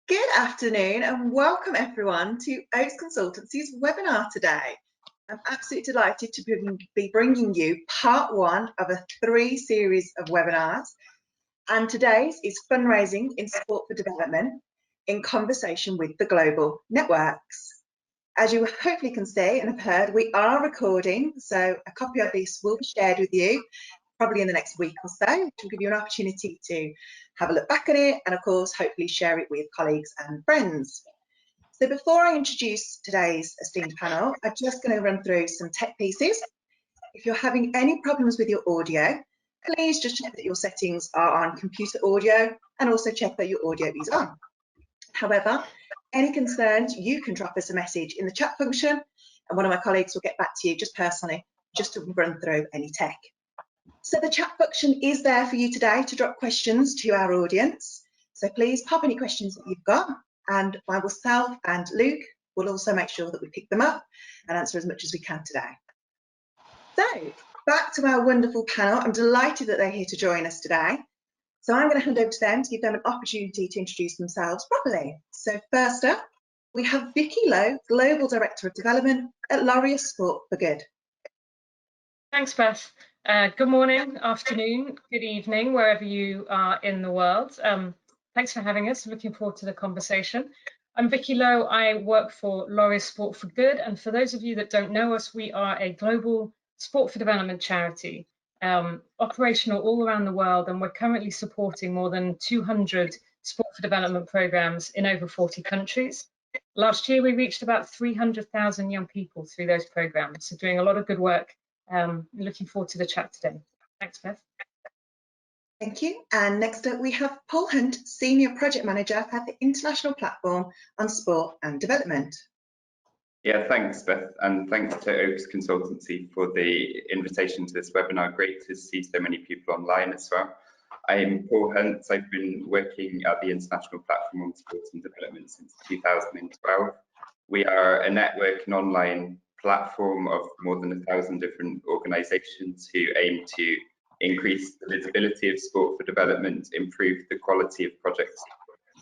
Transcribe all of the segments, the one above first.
Good afternoon and welcome everyone to Oaks Consultancy's webinar today. I'm absolutely delighted to be bringing you part one of a 3 series of webinars, and today's is Fundraising in Sport for Development in conversation with the global networks. As you hopefully can see and have heard, we are recording, so a copy of this will be shared with you probably in the next week or so, which will give you an opportunity to have a look back at it and of course hopefully share it with colleagues and friends. So before I introduce today's esteemed panel, I'm just going to run through some tech pieces. If you're having any problems with your audio, please just check that your settings are on computer audio and also check that your audio is on. However, any concerns, you can drop us a message in the chat function and one of my colleagues will get back to you just personally, just to run through any tech. So the chat function is there for you today to drop questions to our audience. So please pop any questions that you've got and myself and Luke will also make sure that we pick them up and answer as much as we can today. So back to our wonderful panel. I'm delighted that they're here to join us today. So I'm going to hand over to them to give them an opportunity to introduce themselves properly. So first up, we have Vicky Lowe, Global Director of Development at Laureus Sport for Good. Thanks, Beth. Good morning, afternoon, good evening, wherever you are in the world. Thanks for having us. Looking forward to the conversation. I'm Vicky Lowe. I work for Laureus Sport for Good. And for those of you that don't know us, we are a global sport for development charity, operational all around the world. And we're currently supporting more than 200 sport for development programs in over 40 countries. Last year, we reached about 300,000 young people through those programs. So doing a lot of good work. Looking forward to the chat today. Thanks, Beth. Thank you. And next up we have Paul Hunt, Senior Project Manager at the International Platform on Sport and Development. Yeah, thanks, Beth, and thanks to Oaks Consultancy for the invitation to this webinar. Great to see so many people online as well. I'm Paul Hunt. I've been working at the International Platform on Sport and Development since 2012. We are a network and online platform of more than 1,000 different organisations who aim to increase the visibility of sport for development, improve the quality of projects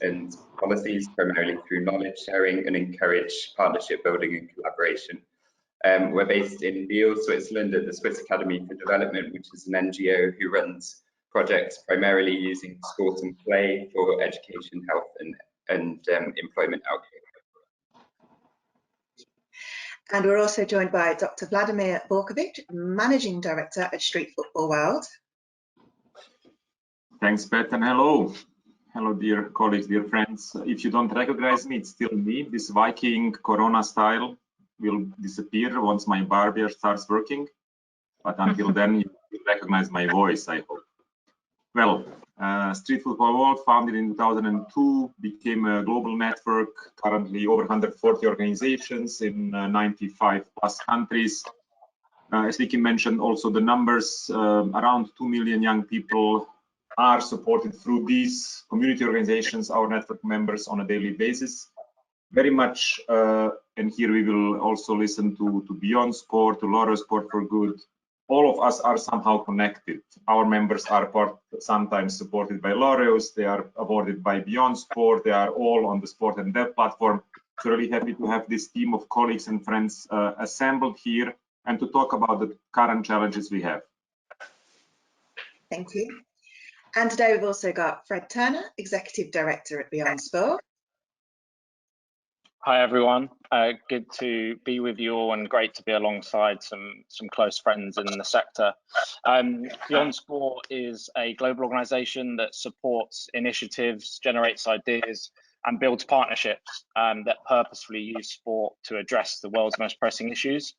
and policies, primarily through knowledge sharing, and encourage partnership building and collaboration. We're based in Biel, Switzerland, at the Swiss Academy for Development, which is an NGO who runs projects primarily using sport and play for education, health and employment outcomes. And we're also joined by Dr. Vladimir Borkovic, Managing Director at Street Football World. Thanks, Beth, and hello. Hello, dear colleagues, dear friends. If you don't recognize me, it's still me. This Viking Corona style will disappear once my barber starts working. But until then, you will recognize my voice, I hope. Well, Street Football World, founded in 2002, became a global network, currently over 140 organizations in 95 plus countries. As Vicky mentioned, also the numbers, around 2 million young people are supported through these community organizations, our network members, on a daily basis. Very much, and here we will also listen to Beyond Sport, to Laureus Sport for Good. All of us are somehow connected. Our members are sometimes supported by Laureus, they are awarded by Beyond Sport, they are all on the Sport and Dev platform. So really happy to have this team of colleagues and friends assembled here and to talk about the current challenges we have. Thank you. And today we've also got Fred Turner, Executive Director at Beyond Sport. Hi everyone, good to be with you all and great to be alongside some close friends in the sector. Beyond Sport is a global organisation that supports initiatives, generates ideas and builds partnerships that purposefully use sport to address the world's most pressing issues.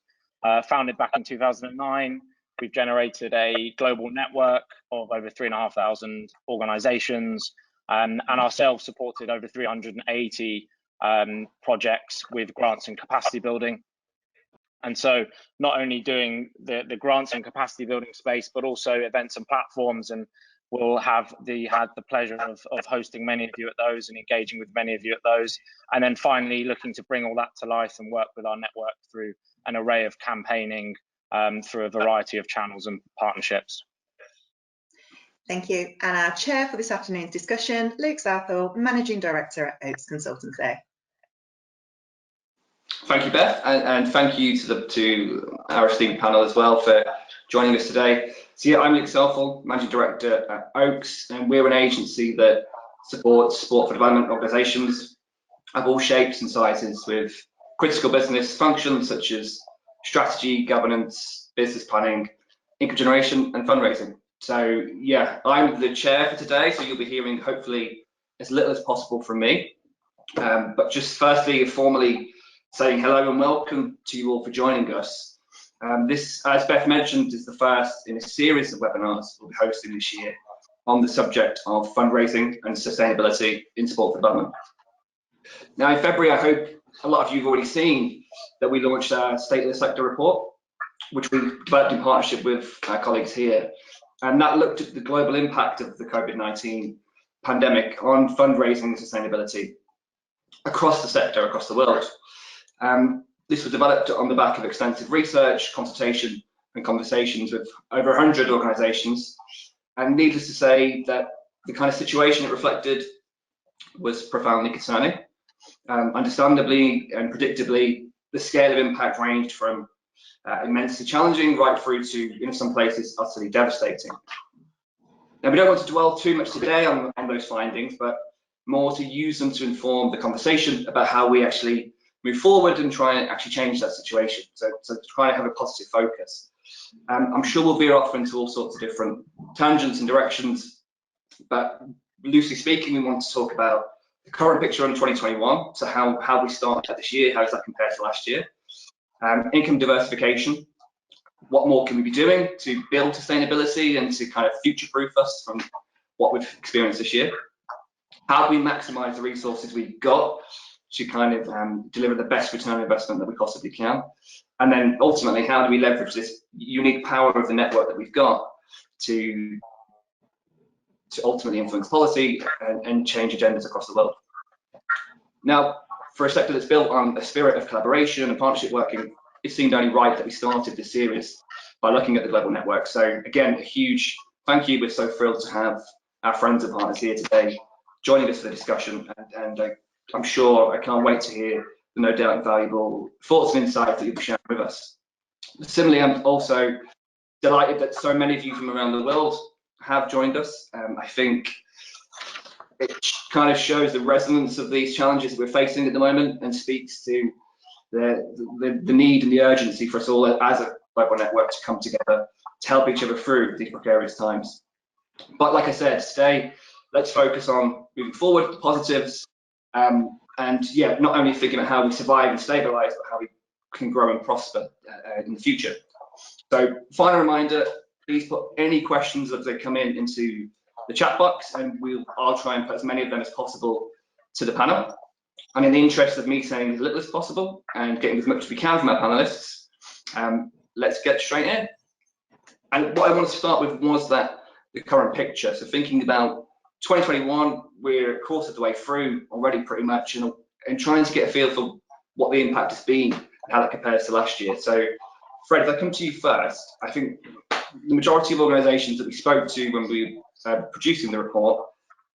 Founded back in 2009, we've generated a global network of over 3,500 organisations and ourselves supported over 380 projects with grants and capacity building. And so not only doing the grants and capacity building space, but also events and platforms, and we'll had the pleasure of hosting many of you at those and engaging with many of you at those. And then finally looking to bring all that to life and work with our network through an array of campaigning through a variety of channels and partnerships. Thank you. And our chair for this afternoon's discussion, Luke Southall, Managing Director at Oaks Consultancy. Thank you, Beth, and thank you to our esteemed panel as well for joining us today. So yeah, I'm Luke Southall, Managing Director at Oaks, and we're an agency that supports sport for development organisations of all shapes and sizes with critical business functions such as strategy, governance, business planning, income generation and fundraising. So yeah, I'm the chair for today, so you'll be hearing hopefully as little as possible from me. But just firstly, formally saying hello and welcome to you all for joining us. This, as Beth mentioned, is the first in a series of webinars we'll be hosting this year on the subject of fundraising and sustainability in sport development. Now, in February, I hope a lot of you have already seen that we launched our State of the Sector report, which we developed in partnership with our colleagues here. And that looked at the global impact of the COVID-19 pandemic on fundraising and sustainability across the sector, across the world. This was developed on the back of extensive research, consultation and conversations with over 100 organisations. And needless to say that the kind of situation it reflected was profoundly concerning. Understandably and predictably, the scale of impact ranged from immensely challenging right through to, in some places, utterly devastating. Now, we don't want to dwell too much today on those findings, but more to use them to inform the conversation about how we actually move forward and try and actually change that situation. So try to have a positive focus. I'm sure we'll veer off into all sorts of different tangents and directions, but loosely speaking, we want to talk about the current picture in 2021. So how we started this year, how does that compare to last year? Income diversification. What more can we be doing to build sustainability and to kind of future-proof us from what we've experienced this year? How do we maximise the resources we've got to kind of deliver the best return on investment that we possibly can? And then ultimately, how do we leverage this unique power of the network that we've got to ultimately influence policy and change agendas across the world? Now, for a sector that's built on a spirit of collaboration and partnership working, it seemed only right that we started this series by looking at the global network. So again, a huge thank you. We're so thrilled to have our friends and partners here today joining us for the discussion, and I'm sure I can't wait to hear the no doubt valuable thoughts and insights that you'll be sharing with us. Similarly, I'm also delighted that so many of you from around the world have joined us. I think it kind of shows the resonance of these challenges that we're facing at the moment and speaks to the need and the urgency for us all as a global network to come together to help each other through these precarious times. But like I said, today, let's focus on moving forward, the positives, and yeah, not only thinking about how we survive and stabilise, but how we can grow and prosper in the future. So, final reminder, please put any questions as they come into the chat box, and I'll try and put as many of them as possible to the panel. And in the interest of me saying as little as possible and getting as much as we can from our panelists, let's get straight in. And what I want to start with was the current picture. So thinking about 2021, we're a quarter of the way through already pretty much, and trying to get a feel for what the impact has been and how that compares to last year. So Fred, if I come to you first, I think the majority of organisations that we spoke to when we were producing the report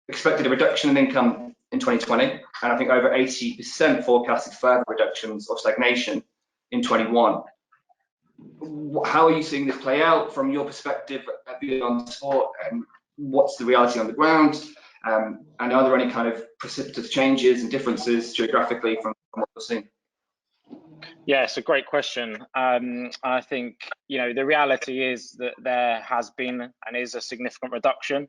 expected a reduction in income in 2020, and I think over 80% forecasted further reductions or stagnation in 21. How are you seeing this play out from your perspective beyond sport, and what's the reality on the ground? And are there any kind of precipitous changes and differences geographically from what you're seeing? Yeah, it's a great question. I think, the reality is that there has been and is a significant reduction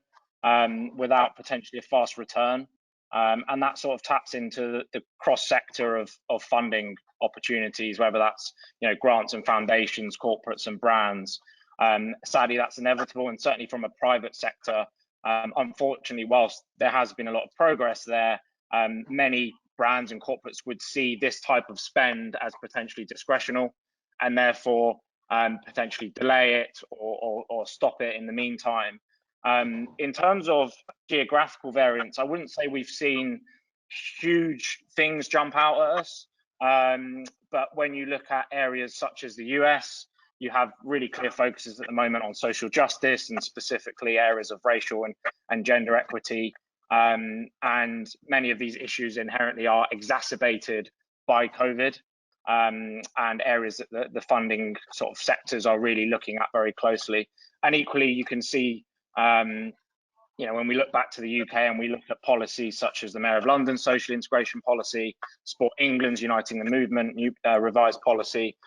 without potentially a fast return. And that sort of taps into the cross sector of funding opportunities, whether that's grants and foundations, corporates and brands. Sadly, that's inevitable, and certainly from a private sector, unfortunately, whilst there has been a lot of progress there, many brands and corporates would see this type of spend as potentially discretional, and therefore potentially delay it or stop it in the meantime. In terms of geographical variance, I wouldn't say we've seen huge things jump out at us, but when you look at areas such as the US, you have really clear focuses at the moment on social justice and specifically areas of racial and gender equity. And many of these issues inherently are exacerbated by COVID, and areas that the funding sort of sectors are really looking at very closely. And equally, you can see, you know, when we look back to the UK and we look at policies such as the Mayor of London's social integration policy, Sport England's Uniting the Movement revised policy,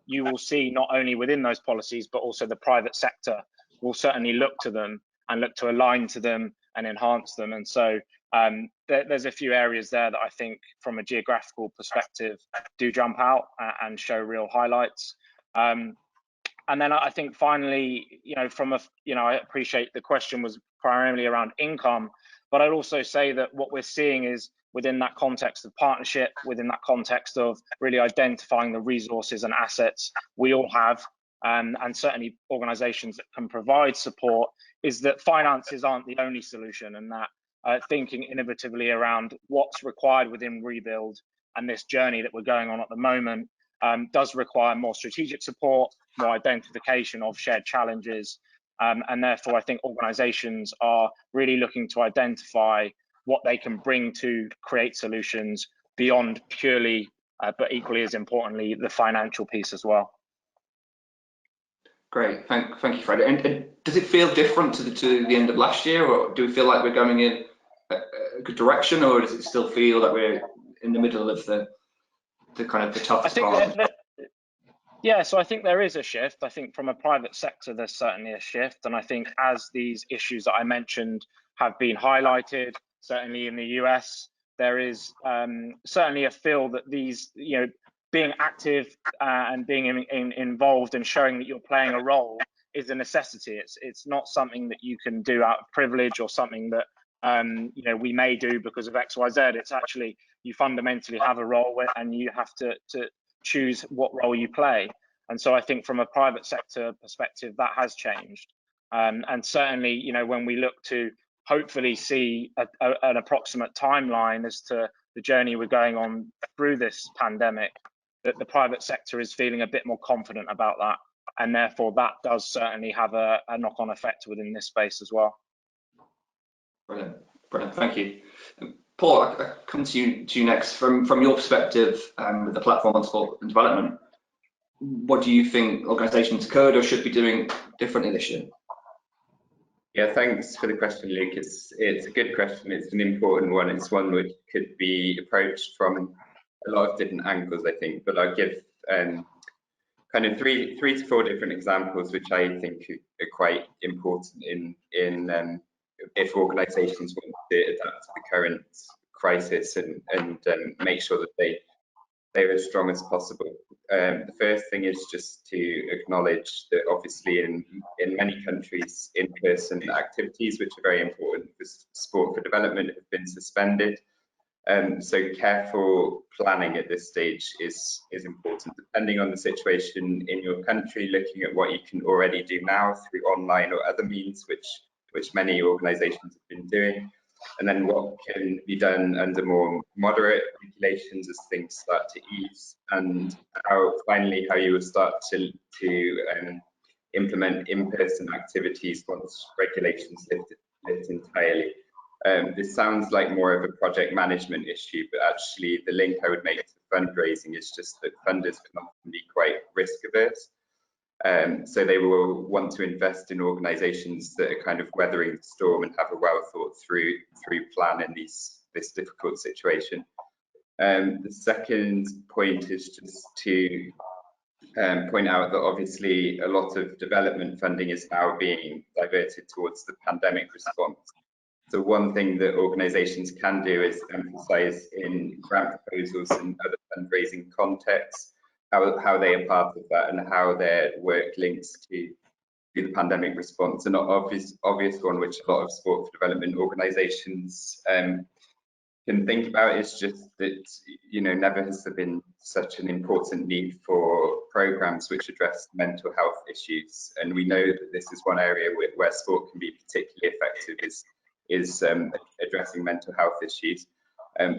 you will see not only within those policies, but also the private sector will certainly look to them and look to align to them and enhance them. And so there's a few areas there that I think from a geographical perspective do jump out and show real highlights. And then I think finally, you know, I appreciate the question was primarily around income, but I'd also say that what we're seeing is within that context of partnership, within that context of really identifying the resources and assets we all have, and certainly organisations that can provide support, is that finances aren't the only solution, and that thinking innovatively around what's required within Rebuild and this journey that we're going on at the moment does require more strategic support, more identification of shared challenges, and therefore I think organisations are really looking to identify what they can bring to create solutions beyond purely, but equally as importantly, the financial piece as well. Great, thank you, Fred. And does it feel different to the end of last year, or do we feel like we're going in a good direction, or does it still feel that we're in the middle of the kind of the toughest part? Yeah, so I think there is a shift. I think from a private sector, there's certainly a shift. And I think as these issues that I mentioned have been highlighted, certainly in the US, there is certainly a feel that these, you know, being active and being involved and showing that you're playing a role is a necessity. It's not something that you can do out of privilege or something that you know, we may do because of X, Y, Z. It's actually, you fundamentally have a role and you have to choose what role you play. And so I think from a private sector perspective, that has changed. And certainly, you know, when we look to hopefully see an approximate timeline as to the journey we're going on through this pandemic, that the private sector is feeling a bit more confident about that. And therefore that does certainly have a knock-on effect within this space as well. Brilliant, brilliant, thank you. Paul, I come to you next. From your perspective with the platform on sport and development, what do you think organisations could or should be doing differently this year? Yeah, thanks for the question, Luke. It's a good question. It's an important one. It's one which could be approached from a lot of different angles, I think. But I'll give kind of three to four different examples, which I think are quite important in if organisations want to adapt to the current crisis and make sure that they're as strong as possible. The first thing is just to acknowledge that obviously in many countries, in-person activities, which are very important for sport for development, have been suspended. So careful planning at this stage is important, depending on the situation in your country, looking at what you can already do now through online or other means, which many organisations have been doing, and then what can be done under more moderate regulations as things start to ease, and how you will start to implement in-person activities once regulations lift entirely. This sounds like more of a project management issue, but actually the link I would make to fundraising is just that funders can often be quite risk averse. So they will want to invest in organisations that are kind of weathering the storm and have a well thought through plan in this difficult situation. The second point is just to point out that obviously a lot of development funding is now being diverted towards the pandemic response. So one thing that organisations can do is emphasise in grant proposals and other fundraising contexts how they are part of that and how their work links to the pandemic response. An obvious one which a lot of sport for development organisations can think about is just that, you know, never has there been such an important need for programmes which address mental health issues, and we know that this is one area where sport can be particularly effective is addressing mental health issues.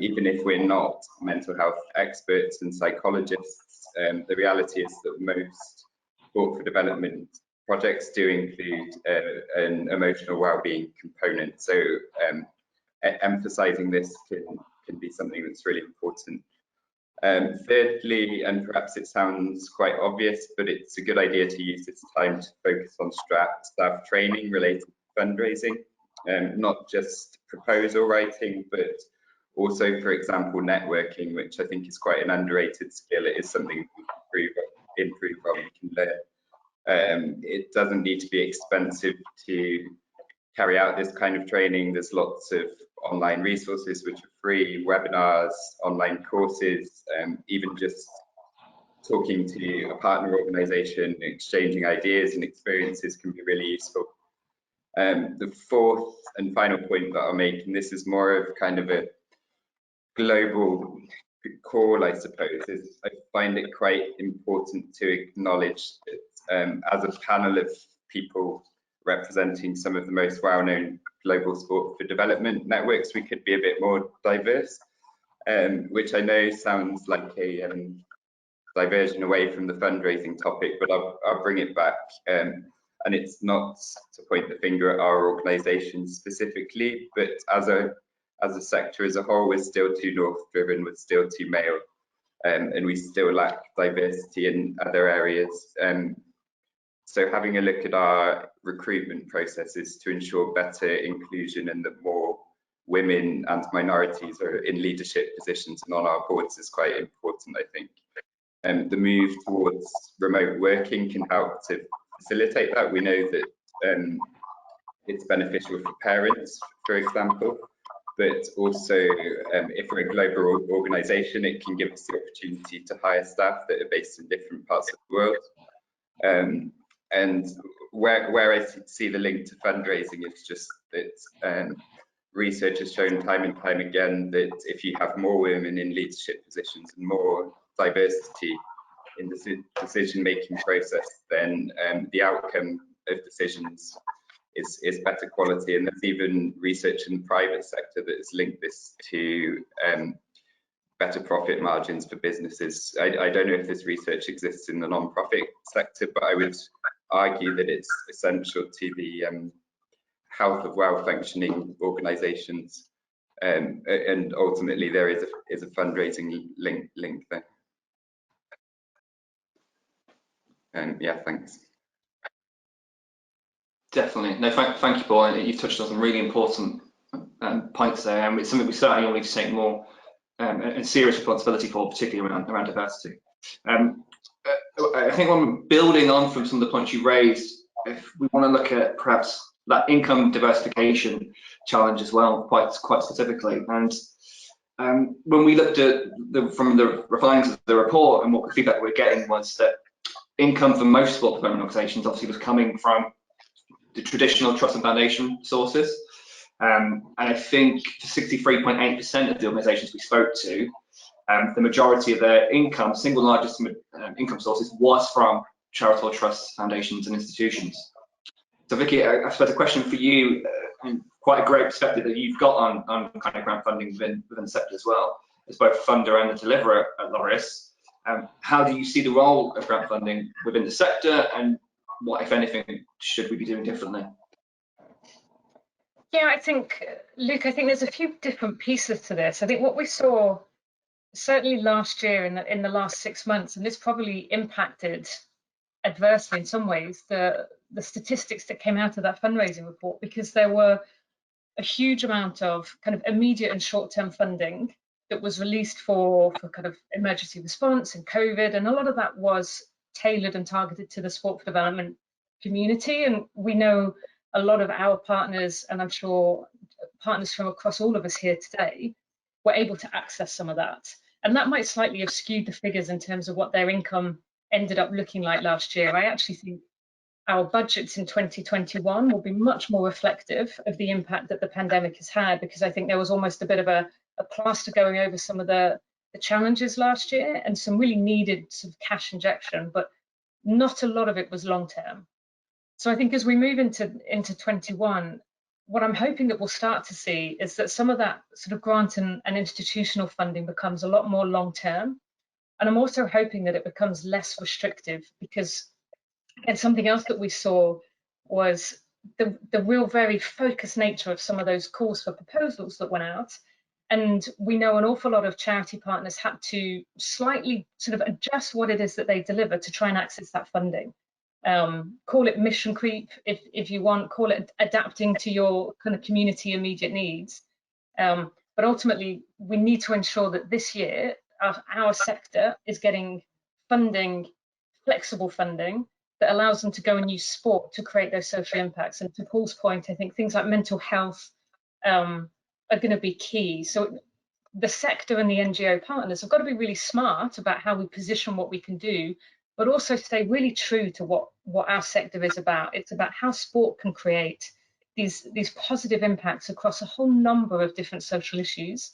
Even if we're not mental health experts and psychologists, the reality is that most sport for development projects do include an emotional well-being component. So emphasising this can be something that's really important. Thirdly, and perhaps it sounds quite obvious, but it's a good idea to use this time to focus on staff training related to fundraising, not just proposal writing, but also, for example, networking, which I think is quite an underrated skill. It is something we can improve on, we can learn. It doesn't need to be expensive to carry out this kind of training. There's lots of online resources which are free, webinars, online courses, even just talking to a partner organisation, exchanging ideas and experiences can be really useful. The fourth and final point that I'll make, and this is more of kind of a global call, I suppose, is I find it quite important to acknowledge that as a panel of people representing some of the most well-known global sport for development networks, we could be a bit more diverse, which I know sounds like a diversion away from the fundraising topic, but I'll bring it back. And it's not to point the finger at our organisation specifically, but as a sector as a whole, we're still too north-driven, we're still too male, and we still lack diversity in other areas. So having a look at our recruitment processes to ensure better inclusion and that more women and minorities are in leadership positions and on our boards is quite important, I think. The move towards remote working can help to facilitate that. We know that it's beneficial for parents, for example, but also if we're a global organisation, it can give us the opportunity to hire staff that are based in different parts of the world. And where I see the link to fundraising is just that research has shown time and time again that if you have more women in leadership positions and more diversity in the decision-making process, then the outcome of decisions is better quality. And there's even research in the private sector that has linked this to better profit margins for businesses. I don't know if this research exists in the non-profit sector, but I would argue that it's essential to the health of well-functioning organisations, and ultimately there is a fundraising link there. Yeah, thanks. Definitely. No, thank you, Paul. You've touched on some really important points there, and it's something we certainly all need to take more and serious responsibility for, particularly around diversity. I think when building on from some of the points you raised, if we want to look at perhaps that income diversification challenge as well, quite specifically, and when we looked at from the findings of the report and what the feedback we were getting was that income for most sport development organisations obviously was coming from the traditional trust and foundation sources, and I think 63.8% of the organisations we spoke to, the majority of their income, single largest income sources, was from charitable trusts, foundations, and institutions. So, Vicky, I suppose a question for you, and quite a great perspective that you've got on kind of grant funding within the sector as well, as both funder and the deliverer at Laureus. How do you see the role of grant funding within the sector, and what, if anything, should we be doing differently? Yeah, I think, Luke, I think there's a few different pieces to this. I think what we saw certainly last year in the last 6 months, and this probably impacted adversely in some ways the statistics that came out of that fundraising report, because there were a huge amount of kind of immediate and short-term funding that was released for kind of emergency response and COVID, and a lot of that was tailored and targeted to the sport for development community. And we know a lot of our partners, and I'm sure partners from across all of us here today, were able to access some of that. And that might slightly have skewed the figures in terms of what their income ended up looking like last year. I actually think our budgets in 2021 will be much more reflective of the impact that the pandemic has had, because I think there was almost a bit of a plaster going over some of the challenges last year and some really needed sort of cash injection, but not a lot of it was long term. So I think as we move into 21, what I'm hoping that we'll start to see is that some of that sort of grant and institutional funding becomes a lot more long term. And I'm also hoping that it becomes less restrictive, because And something else that we saw was the real very focused nature of some of those calls for proposals that went out. And we know an awful lot of charity partners had to slightly sort of adjust what it is that they deliver to try and access that funding. Call it mission creep if you want, call it adapting to your kind of community immediate needs. But ultimately, we need to ensure that this year our sector is getting funding, flexible funding, that allows them to go and use sport to create those social impacts. And to Paul's point, I think things like mental health are going to be key. So the sector and the NGO partners have got to be really smart about how we position what we can do, but also stay really true to what our sector is about. It's about how sport can create these positive impacts across a whole number of different social issues.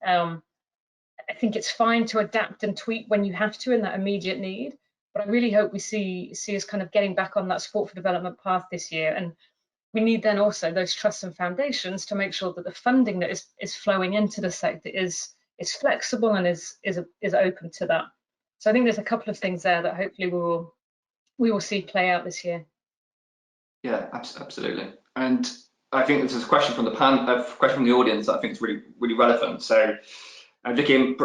I think it's fine to adapt and tweak when you have to in that immediate need, but I really hope we see us kind of getting back on that sport for development path this year. And we need then also those trusts and foundations to make sure that the funding that is flowing into the sector is flexible and is open to that. So I think there's a couple of things there that hopefully we will see play out this year. Yeah, absolutely. And I think this is a question from the question from the audience that I think is really relevant. So, Vicky,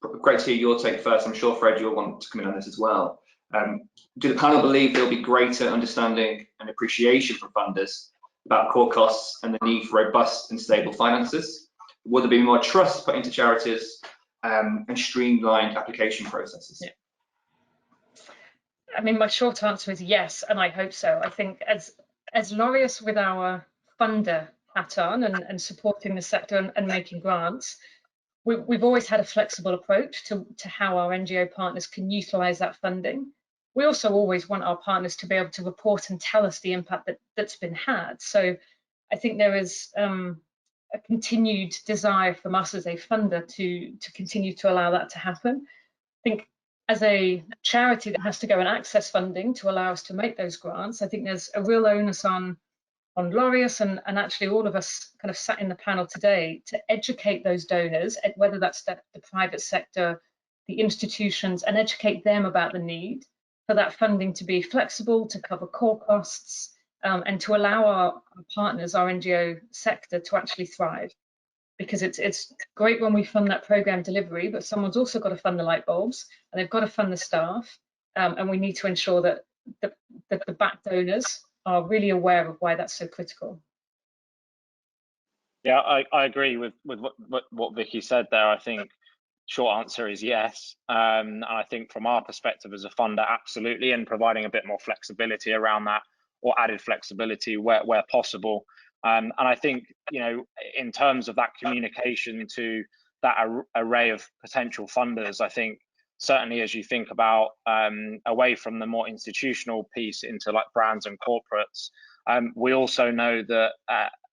great to hear your take first. I'm sure Fred, you'll want to come in on this as well. Do the panel believe there'll be greater understanding and appreciation from funders about core costs and the need for robust and stable finances? Will there be more trust put into charities and streamlined application processes? Yeah. I mean, my short answer is yes, and I hope so. I think as Laureus with our funder hat on and supporting the sector and making grants, we've always had a flexible approach to how our NGO partners can utilise that funding. We also always want our partners to be able to report and tell us the impact that's been had. So I think there is a continued desire from us as a funder to continue to allow that to happen. I think as a charity that has to go and access funding to allow us to make those grants, I think there's a real onus on Laureus and actually all of us kind of sat in the panel today to educate those donors, whether that's the private sector, the institutions, and educate them about the need for that funding to be flexible, to cover core costs, and to allow our partners, our NGO sector, to actually thrive. Because it's great when we fund that program delivery, but someone's also got to fund the light bulbs, and they've got to fund the staff, and we need to ensure that the back donors are really aware of why that's so critical. Yeah, I agree with what Vicky said there. I think short answer is yes. And I think from our perspective as a funder, absolutely, and providing a bit more flexibility around that, or added flexibility where possible. And I think, you know, in terms of that communication to that array of potential funders, I think certainly as you think about away from the more institutional piece into like brands and corporates, we also know that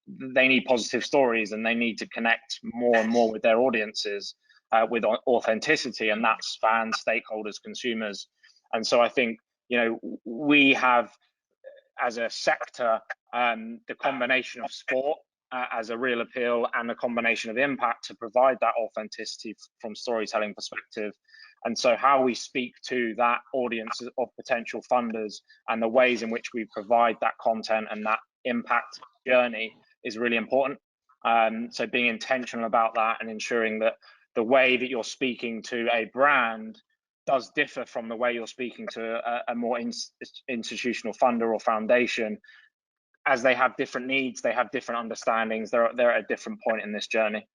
they need positive stories and they need to connect more and more with their audiences with authenticity, and that's fans, stakeholders, consumers. And so I think, you know, we have as a sector the combination of sport as a real appeal and the combination of impact to provide that authenticity from storytelling perspective. And so how we speak to that audience of potential funders and the ways in which we provide that content and that impact journey is really important. So being intentional about that and ensuring that the way that you're speaking to a brand does differ from the way you're speaking to a more institutional funder or foundation, as they have different needs, they have different understandings, they're at a different point in this journey.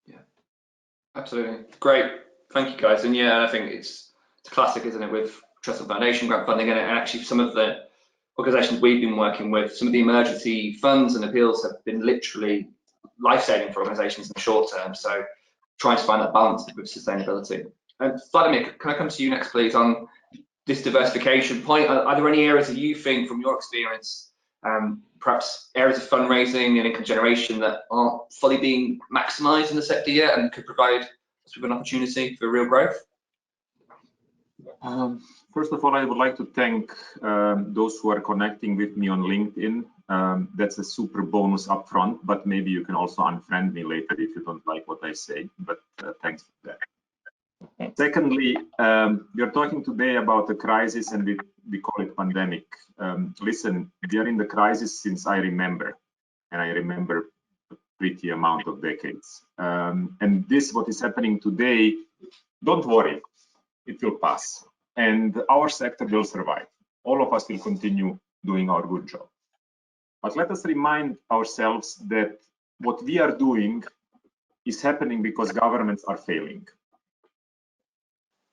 Yeah, absolutely. Great. Thank you, guys. And yeah, I think it's a classic, isn't it, with Trust and Foundation grant funding, and actually some of the organisations we've been working with, some of the emergency funds and appeals have been literally life-saving for organisations in the short term. So trying to find that balance with sustainability. And Vladimir, can I come to you next, please, on this diversification point? Are there any areas that you think, from your experience, perhaps areas of fundraising and income generation that aren't fully being maximised in the sector yet and could provide us with an opportunity for real growth? First of all, I would like to thank those who are connecting with me on LinkedIn. That's a super bonus upfront, but maybe you can also unfriend me later if you don't like what I say, but thanks for that. Secondly, we are talking today about the crisis, and we call it pandemic. Listen, we are in the crisis since I remember, and I remember a pretty amount of decades. And this, what is happening today, don't worry, it will pass, and our sector will survive. All of us will continue doing our good job. But let us remind ourselves that what we are doing is happening because governments are failing.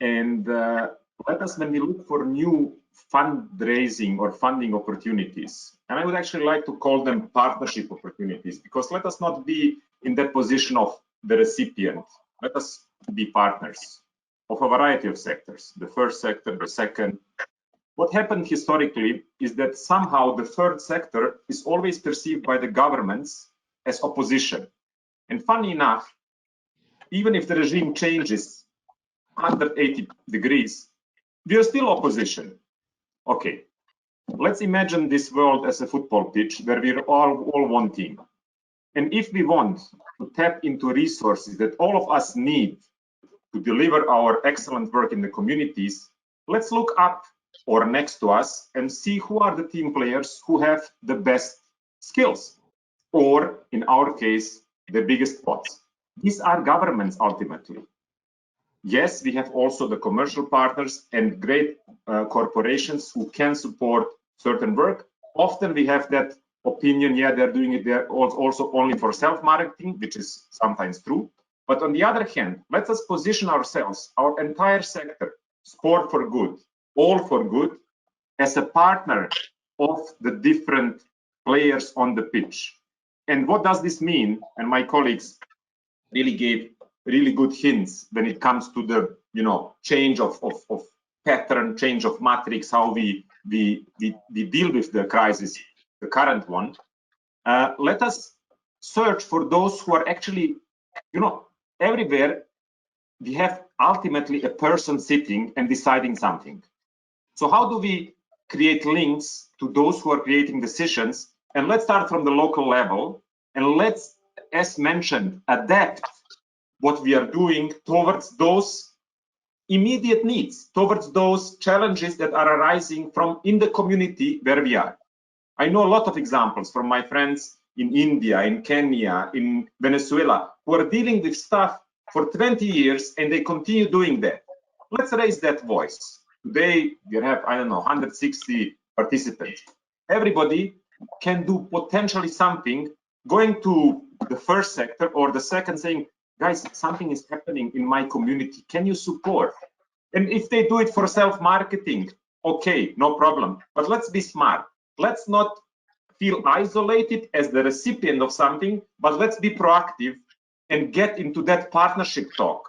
And let us, when we look for new fundraising or funding opportunities, and I would actually like to call them partnership opportunities, because let us not be in that position of the recipient. Let us be partners of a variety of sectors, the first sector, the second. What happened historically is that somehow the third sector is always perceived by the governments as opposition. And funny enough, even if the regime changes 180 degrees, we are still opposition. Okay, let's imagine this world as a football pitch where we're all one team. And if we want to tap into resources that all of us need to deliver our excellent work in the communities, let's look up or next to us and see who are the team players who have the best skills, or in our case, the biggest pots. These are governments ultimately. Yes, we have also the commercial partners and great corporations who can support certain work. Often we have that opinion, yeah, they're doing it there also only for self-marketing, which is sometimes true. But on the other hand, let us position ourselves, our entire sector, sport for good, all for good, as a partner of the different players on the pitch. And what does this mean? And my colleagues really gave really good hints when it comes to the change of pattern, change of matrix, how we deal with the crisis, the current one. Let us search for those who are actually, everywhere we have ultimately a person sitting and deciding something. So how do we create links to those who are creating decisions? And let's start from the local level, and let's, as mentioned, adapt what we are doing towards those immediate needs, towards those challenges that are arising from in the community where we are. I know a lot of examples from my friends in India, in Kenya, in Venezuela, who are dealing with stuff for 20 years and they continue doing that. Let's raise that voice. Today we have, 160 participants. Everybody can do potentially something, going to the first sector or the second, saying, guys, something is happening in my community. Can you support? And if they do it for self-marketing, okay, no problem. But let's be smart. Let's not feel isolated as the recipient of something, but let's be proactive and get into that partnership talk.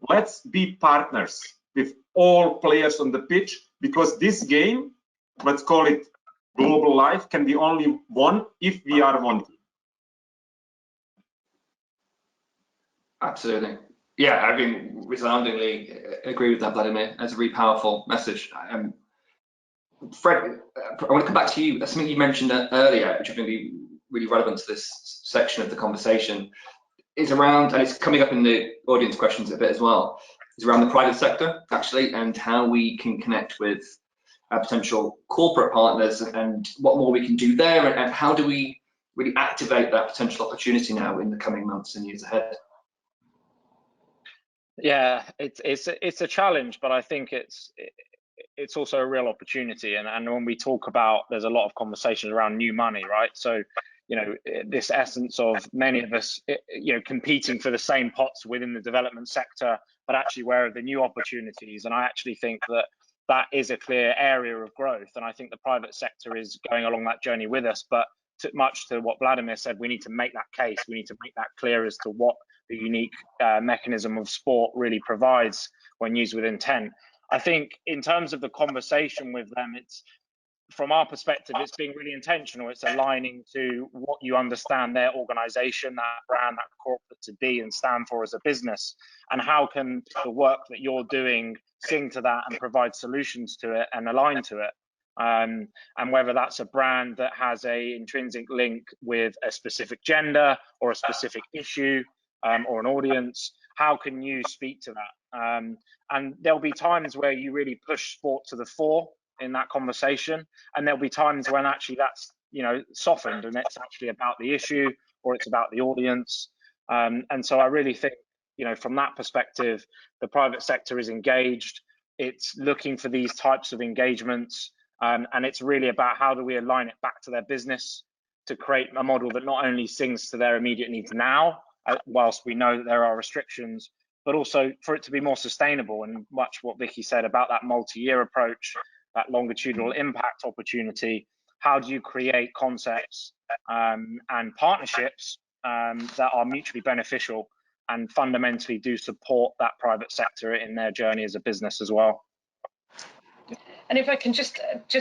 Let's be partners with all players on the pitch, because this game, let's call it global life, can be only won if we are one team. Absolutely. Yeah, I mean, resoundingly agree with that, Vladimir. That's a really powerful message. Fred, I want to come back to you. Something you mentioned earlier, which is going to be really relevant to this section of the conversation, is around, and it's coming up in the audience questions a bit as well, is around the private sector, actually, and how we can connect with potential corporate partners and what more we can do there, and how do we really activate that potential opportunity now in the coming months and years ahead. Yeah, it's a challenge, but I think it's also a real opportunity. And when we talk about, there's a lot of conversations around new money, right? So, this essence of many of us, competing for the same pots within the development sector, but actually where are the new opportunities? And I actually think that is a clear area of growth. And I think the private sector is going along that journey with us. But much to what Vladimir said, we need to make that case. We need to make that clear as to what the unique mechanism of sport really provides when used with intent. I think in terms of the conversation with them, it's, from our perspective, it's being really intentional. It's aligning to what you understand their organization, that brand, that corporate to be and stand for as a business, and how can the work that you're doing sing to that and provide solutions to it and align to it. And whether that's a brand that has a intrinsic link with a specific gender or a specific issue or an audience, how can you speak to that? And there'll be times where you really push sport to the fore in that conversation, and there'll be times when actually that's, you know, softened and it's actually about the issue or it's about the audience. And so I really think, you know, from that perspective, the private sector is engaged. It's looking for these types of engagements, and it's really about how do we align it back to their business to create a model that not only sings to their immediate needs now, whilst we know that there are restrictions, but also for it to be more sustainable, and much what Vicky said about that multi-year approach, that longitudinal impact opportunity. How do you create concepts and partnerships that are mutually beneficial and fundamentally do support that private sector in their journey as a business as well? And if I can just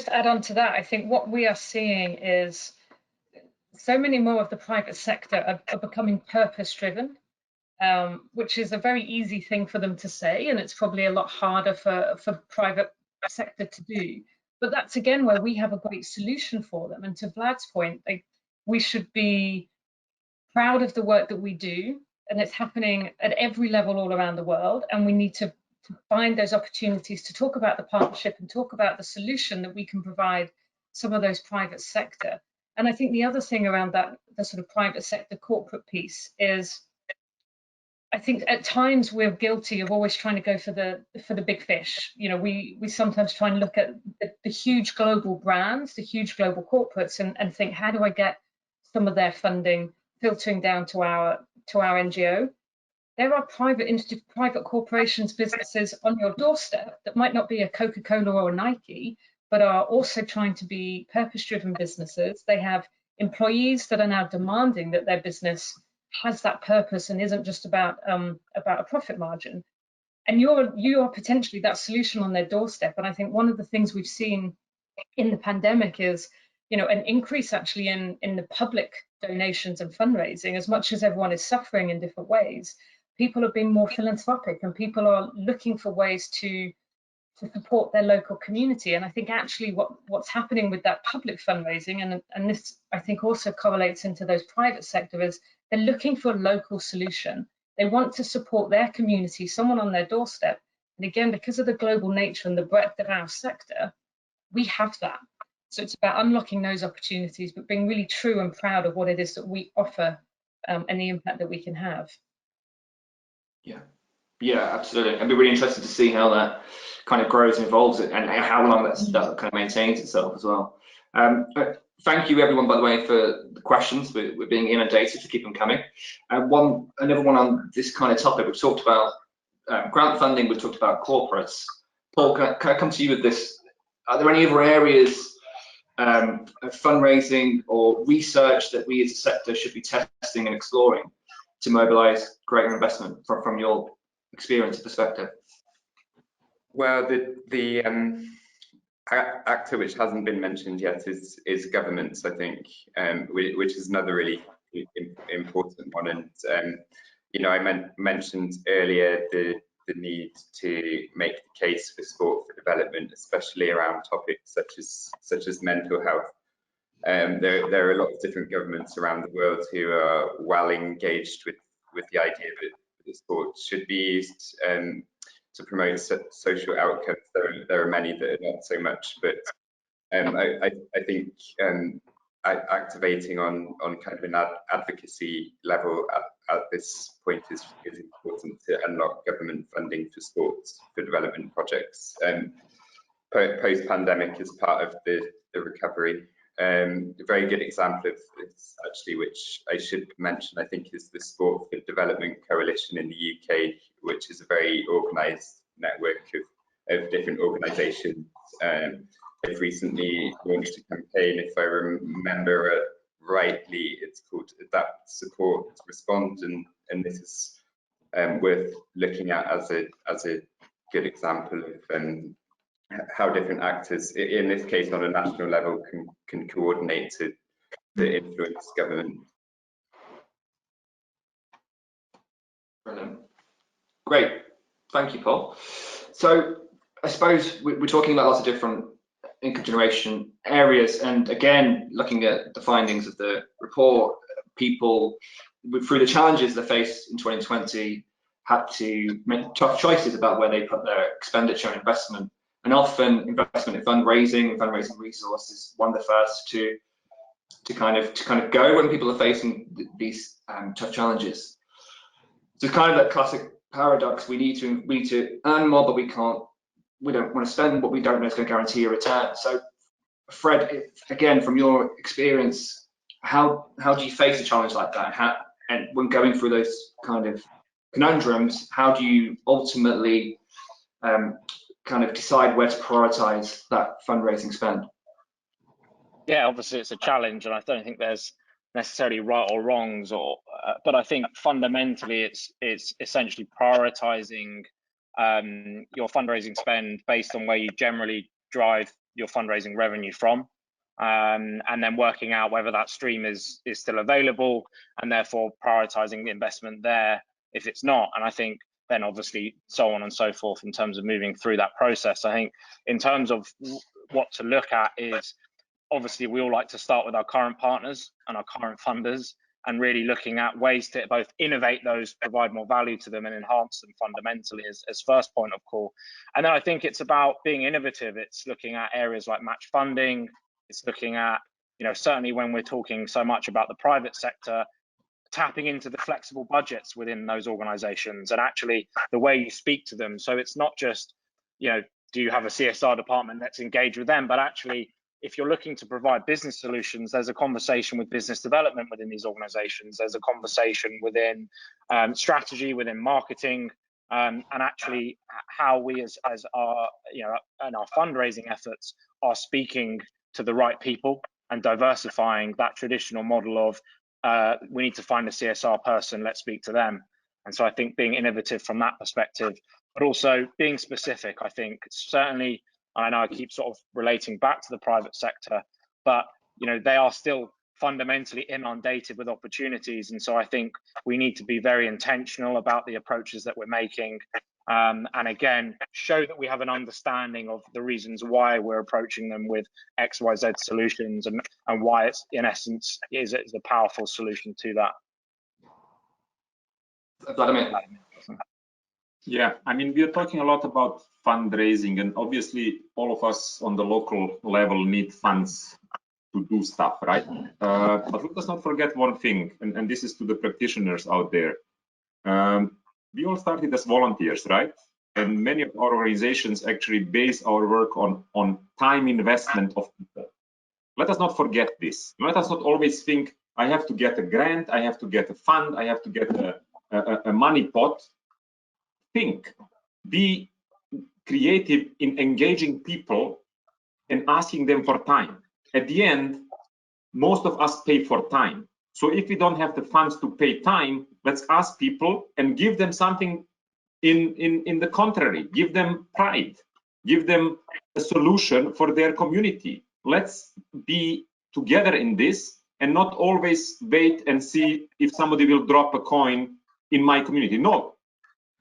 add on to that, I think what we are seeing is so many more of the private sector are becoming purpose-driven, which is a very easy thing for them to say, and it's probably a lot harder for private sector to do. But that's again where we have a great solution for them. And to Vlad's point, we should be proud of the work that we do, and it's happening at every level all around the world, and we need to find those opportunities to talk about the partnership and talk about the solution that we can provide some of those private sector. And I think the other thing around that, the sort of private sector corporate piece, is I think at times we're guilty of always trying to go for the big fish. You know, we sometimes try and look at the huge global brands, the huge global corporates, and think, how do I get some of their funding filtering down to our NGO? There are private corporations, businesses on your doorstep that might not be a Coca-Cola or a Nike, but are also trying to be purpose-driven businesses. They have employees that are now demanding that their business has that purpose and isn't just about a profit margin. And you are potentially that solution on their doorstep. And I think one of the things we've seen in the pandemic is, you know, an increase actually in the public donations and fundraising. As much as everyone is suffering in different ways, people have been more philanthropic, and people are looking for ways to support their local community. And I think actually what's happening with that public fundraising, and this I think also correlates into those private sector, is they're looking for a local solution. They want to support their community, someone on their doorstep. And again, because of the global nature and the breadth of our sector, we have that. So it's about unlocking those opportunities, but being really true and proud of what it is that we offer and the impact that we can have. Yeah, absolutely. I'd be really interested to see how that kind of grows and evolves, and how long that kind of maintains itself as well. Thank you everyone, by the way, for the questions. We're being inundated, to keep them coming. Another one on this kind of topic. We've talked about grant funding, we've talked about corporates. Paul, can I come to you with this? Are there any other areas of fundraising or research that we as a sector should be testing and exploring to mobilize greater investment from your experience and perspective? Well, the actor which hasn't been mentioned yet is governments, I think, which is another really important one. And you know, I mentioned earlier the need to make the case for sport for development, especially around topics such as mental health. There are a lot of different governments around the world who are well engaged with the idea that sport should be used to promote social outcomes. There are many that are not so much, but I think activating on kind of an advocacy level at this point is important to unlock government funding for sports for development projects. Post-pandemic is part of the recovery. A very good example of this, actually, which I should mention, I think, is the Sport for Development Coalition in the UK, which is a very organised network of different organisations. They've recently launched a campaign, if I remember rightly, it's called Adapt, Support, Respond, and this is worth looking at as a good example of how different actors, in this case on a national level, can coordinate to influence government. Brilliant. Great. Thank you, Paul. So I suppose we're talking about lots of different income generation areas, and again, looking at the findings of the report, people through the challenges they faced in 2020 had to make tough choices about where they put their expenditure and investment. And often investment in fundraising and fundraising resources is one of the first to kind of go when people are facing these tough challenges. So kind of that classic paradox: we need to earn more, but we don't want to spend what we don't know is going to guarantee a return. So Fred, again, from your experience, how do you face a challenge like that? And when going through those kind of conundrums, how do you ultimately kind of decide where to prioritize that fundraising spend? Yeah, obviously it's a challenge, and I don't think there's necessarily right or wrongs, but I think fundamentally it's essentially prioritizing your fundraising spend based on where you generally drive your fundraising revenue from, and then working out whether that stream is still available, and therefore prioritizing the investment there if it's not. And I think then obviously so on and so forth in terms of moving through that process. I think in terms of what to look at is, obviously we all like to start with our current partners and our current funders, and really looking at ways to both innovate those, provide more value to them, and enhance them fundamentally as first point of call. And then I think it's about being innovative. It's looking at areas like match funding. It's looking at, certainly when we're talking so much about the private sector, tapping into the flexible budgets within those organizations and actually the way you speak to them. So it's not just, do you have a CSR department that's engaged with them, but actually, if you're looking to provide business solutions, there's a conversation with business development within these organizations. There's a conversation within strategy, within marketing, and actually how we as our, and our fundraising efforts are speaking to the right people and diversifying that traditional model of we need to find a CSR person, let's speak to them. And so I think being innovative from that perspective, but also being specific. I think certainly, I know I keep sort of relating back to the private sector, but they are still fundamentally inundated with opportunities. And so I think we need to be very intentional about the approaches that we're making, and again, show that we have an understanding of the reasons why we're approaching them with XYZ solutions, and why it's in essence is a powerful solution to that. Vladimir. Yeah, I mean, we are talking a lot about fundraising, and obviously all of us on the local level need funds to do stuff, right? But let us not forget one thing, and this is to the practitioners out there. We all started as volunteers, right? And many of our organizations actually base our work on time investment of people. Let us not forget this. Let us not always think, I have to get a grant, I have to get a fund, I have to get a money pot. Think, be creative in engaging people and asking them for time. At the end, most of us pay for time. So if we don't have the funds to pay time, let's ask people and give them something in the contrary. Give them pride, give them a solution for their community. Let's be together in this and not always wait and see if somebody will drop a coin in my community. No.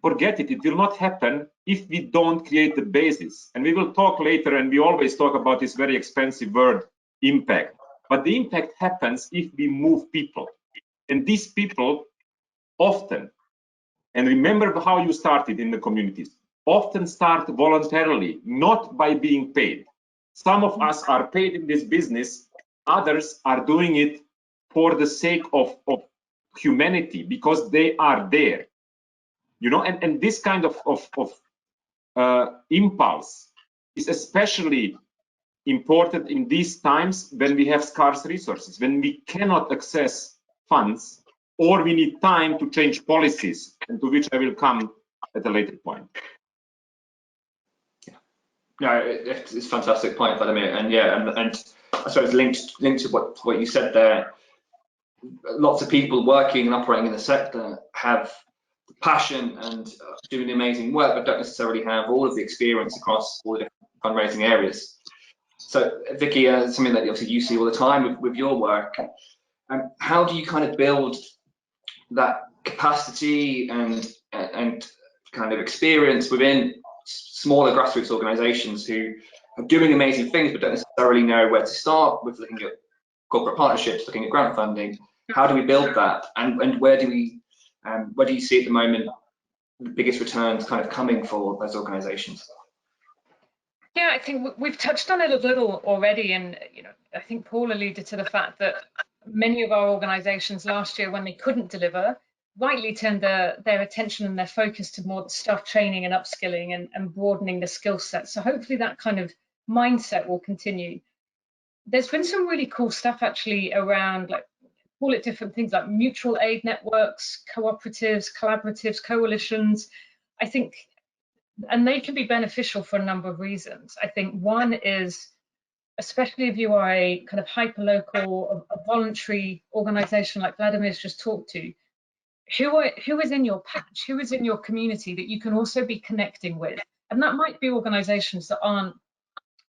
Forget it, it will not happen if we don't create the basis. And we will talk later, and we always talk about this very expensive word, impact. But the impact happens if we move people. And these people often, and remember how you started in the communities, often start voluntarily, not by being paid. Some of us are paid in this business, others are doing it for the sake of humanity, because they are there. And this kind of impulse is especially important in these times when we have scarce resources, when we cannot access funds, or we need time to change policies, and to which I will come at a later point. Yeah, no, it's a fantastic point, Vladimir, and yeah, and I suppose linked to what you said there. Lots of people working and operating in the sector have passion and doing amazing work, but don't necessarily have all of the experience across all the different fundraising areas. So, Vicky, something that obviously you see all the time with your work, how do you kind of build that capacity and kind of experience within smaller grassroots organisations who are doing amazing things but don't necessarily know where to start with looking at corporate partnerships, looking at grant funding? How do we build that, and where do you see at the moment the biggest returns kind of coming for those organisations? Yeah, I think we've touched on it a little already, and I think Paul alluded to the fact that many of our organisations last year, when they couldn't deliver, rightly turned their attention and their focus to more staff training and upskilling and broadening the skill set. So hopefully that kind of mindset will continue. There's been some really cool stuff actually around, like, call it different things like mutual aid networks, cooperatives, collaboratives, coalitions. I think, and they can be beneficial for a number of reasons. I think one is, especially if you are a kind of hyper-local, a voluntary organisation like Vladimir's just talked to, who is in your patch, who is in your community that you can also be connecting with. And that might be organisations that aren't